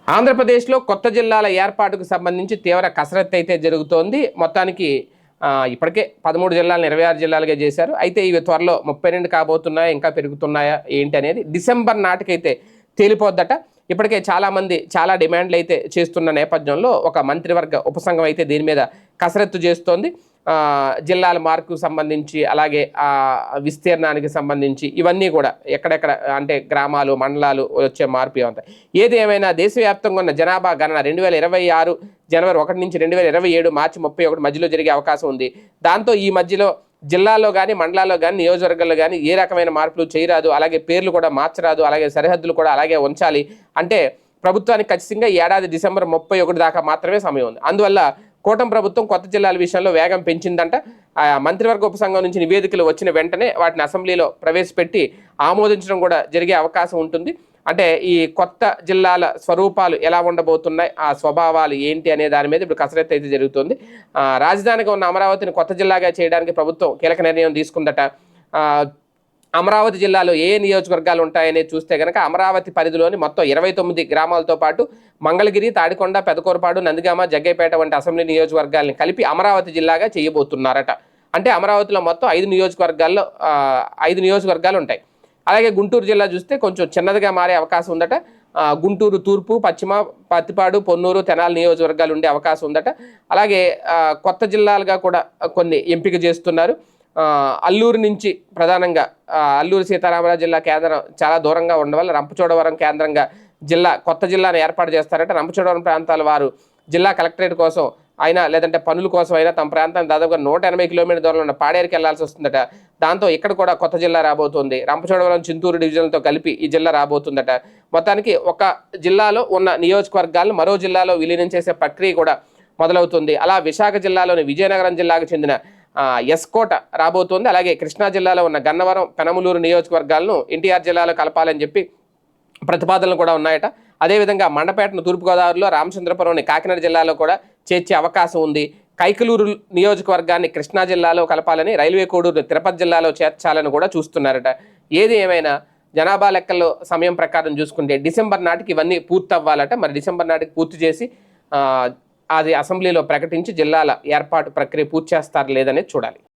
ఆంధ్రప్రదేశ్లో కొత్త జిల్లాల ఏర్పాటుకు సంబంధించి తీవ్ర కసరత్తు అయితే జరుగుతోంది. మొత్తానికి ఇప్పటికే 13 జిల్లాలను 26 జిల్లాలుగా చేశారు. అయితే ఇవి త్వరలో 32 కాబోతున్నాయా, ఇంకా పెరుగుతున్నాయా ఏంటి అనేది డిసెంబర్ నాటికైతే తేలిపోద్దట. ఇప్పటికే చాలామంది చాలా డిమాండ్లు అయితే చేస్తున్న నేపథ్యంలో ఒక మంత్రివర్గ ఉపసంఘం అయితే దీని మీద కసరత్తు చేస్తోంది. జిల్లాల మార్పుకు సంబంధించి, అలాగే విస్తీర్ణానికి సంబంధించి ఇవన్నీ కూడా ఎక్కడెక్కడ అంటే గ్రామాలు, మండలాలు వచ్చే మార్పు ఏమంటాయి. ఏది ఏమైనా దేశవ్యాప్తంగా ఉన్న జనాభా గణన 2026 జనవరి 1 నుంచి 2027 మార్చి 31 మధ్యలో జరిగే అవకాశం ఉంది. దాంతో ఈ మధ్యలో జిల్లాల్లో కానీ, మండలాల్లో కానీ, నియోజకవర్గాల్లో కానీ ఏ రకమైన మార్పులు చేయరాదు, అలాగే పేర్లు కూడా మార్చరాదు, అలాగే సరిహద్దులు కూడా అలాగే ఉంచాలి అంటే ప్రభుత్వానికి ఖచ్చితంగా ఈ ఏడాది డిసెంబర్ 31 దాకా మాత్రమే సమయం ఉంది. అందువల్ల కూటమి ప్రభుత్వం కొత్త జిల్లాల విషయంలో వేగం పెంచిందంట. మంత్రివర్గ ఉపసంఘం నుంచి నివేదికలు వచ్చిన వెంటనే వాటిని అసెంబ్లీలో ప్రవేశపెట్టి ఆమోదించడం కూడా జరిగే అవకాశం ఉంటుంది. అంటే ఈ కొత్త జిల్లాల స్వరూపాలు ఎలా ఉండబోతున్నాయి, ఆ స్వభావాలు ఏంటి అనే దాని మీద ఇప్పుడు కసరత్తు అయితే జరుగుతుంది. రాజధానిగా ఉన్న అమరావతిని కొత్త జిల్లాగా చేయడానికి ప్రభుత్వం కీలక నిర్ణయం తీసుకుందట. అమరావతి జిల్లాలో ఏ నియోజకవర్గాలు ఉంటాయనేది చూస్తే కనుక అమరావతి పరిధిలోని మొత్తం 29 గ్రామాలతో పాటు మంగళగిరి, తాడికొండ, పెదకూరపాడు, నందిగామ, జగ్గైపేట వంటి అసెంబ్లీ నియోజకవర్గాలను కలిపి అమరావతి జిల్లాగా చేయబోతున్నారట. అంటే అమరావతిలో మొత్తం 5 నియోజకవర్గాలు ఉంటాయి. అలాగే గుంటూరు జిల్లా చూస్తే కొంచెం చిన్నదిగా మారే అవకాశం ఉందట. గుంటూరు తూర్పు, పశ్చిమ, పత్తిపాడు, పొన్నూరు, తెనాలి నియోజకవర్గాలు ఉండే అవకాశం ఉందట. అలాగే కొత్త జిల్లాలుగా కూడా కొన్ని ఎంపిక చేస్తున్నారు. అల్లూరు నుంచి ప్రధానంగా అల్లూరు సీతారామరాజు జిల్లా కేంద్రం చాలా దూరంగా ఉండడం వల్ల రంపచోడవరం కేంద్రంగా కొత్త జిల్లాను ఏర్పాటు చేస్తారట. రంపచోడవరం ప్రాంతాల వారు జిల్లా కలెక్టరేట్ కోసం అయినా, లేదంటే పనుల కోసం అయినా తమ ప్రాంతాన్ని దాదాపుగా 180 కిలోమీటర్ దూరంలో ఉన్న పాడేరుకి వెళ్లాల్సి వస్తుందట. దాంతో ఇక్కడ కూడా కొత్త జిల్లా రాబోతుంది. రంపచోడవరం, చింతూరు డివిజన్లతో కలిపి ఈ జిల్లా రాబోతుందట. మొత్తానికి ఒక జిల్లాలో ఉన్న నియోజకవర్గాలను మరో జిల్లాలో విలీనం చేసే ప్రక్రియ కూడా మొదలవుతుంది. అలా విశాఖ జిల్లాలోని విజయనగరం జిల్లాకు చెందిన ఎస్కోట రాబోతోంది. అలాగే కృష్ణా జిల్లాలో ఉన్న గన్నవరం, పెనమలూరు నియోజకవర్గాలను ఎన్టీఆర్ జిల్లాలో కలపాలని చెప్పి ప్రతిపాదనలు కూడా ఉన్నాయట. అదేవిధంగా మండపేటను తూర్పుగోదావరిలో, రామచంద్రపురంని కాకినాడ జిల్లాలో కూడా చేర్చే అవకాశం ఉంది. కైకలూరు నియోజకవర్గాన్ని కృష్ణా జిల్లాలో కలపాలని, రైల్వే కోడూరు తిరుపతి జిల్లాలో చేర్చాలని కూడా చూస్తున్నారట. ఏది ఏమైనా జనాభా లెక్కల్లో సమయం ప్రకారం చూసుకుంటే డిసెంబర్ నాటికి ఇవన్నీ పూర్తి అవ్వాలట. మరి డిసెంబర్ నాటికి పూర్తి చేసి అది అసెంబ్లీలో ప్రకటించి జిల్లాల ఏర్పాటు ప్రక్రియ పూర్తి చేస్తారు లేదనేది చూడాలి.